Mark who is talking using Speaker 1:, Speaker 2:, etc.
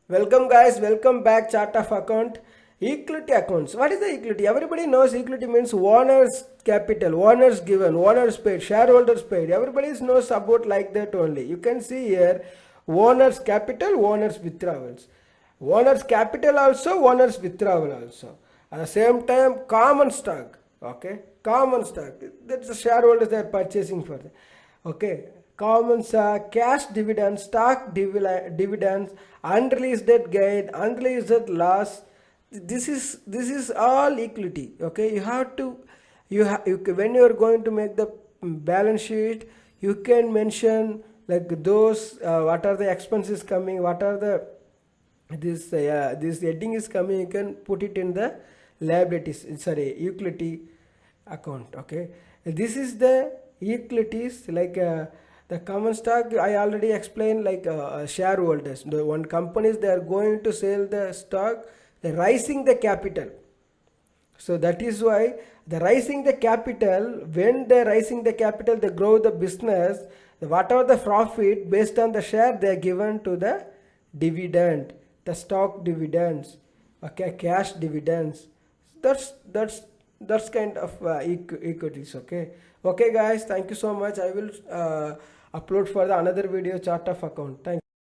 Speaker 1: Welcome guys, welcome back. Chart of account. Equity accounts. What is the equity? Everybody knows equity means owners capital, owners given, owners paid, shareholders paid. Everybody knows about like that only. You can see here owners capital, owners withdrawals. Owners capital also, owners withdrawal also. At the same time common stock. Okay, common stock. That's the shareholders they are purchasing for that. Okay, common stock, cash dividends, stock dividends, unreleased gain, unreleased loss. This is all equity. Okay, you have to when you are going to make the balance sheet, you can mention like those what are the expenses coming, what are the this heading is coming. You can put it in the liabilities. Sorry, equity account. Okay, this is the equities like the common stock. I already explained like shareholders, the one companies they are going to sell the stock, they're raising the capital. So that is why the raising the capital, when they're raising the capital, they grow the business. Whatever the profit based on the share, they are given to the dividend, the stock dividends, okay, cash dividends. That's kind of equities. Okay, guys, thank you so much. I will upload for the another video chart of account. Thank you.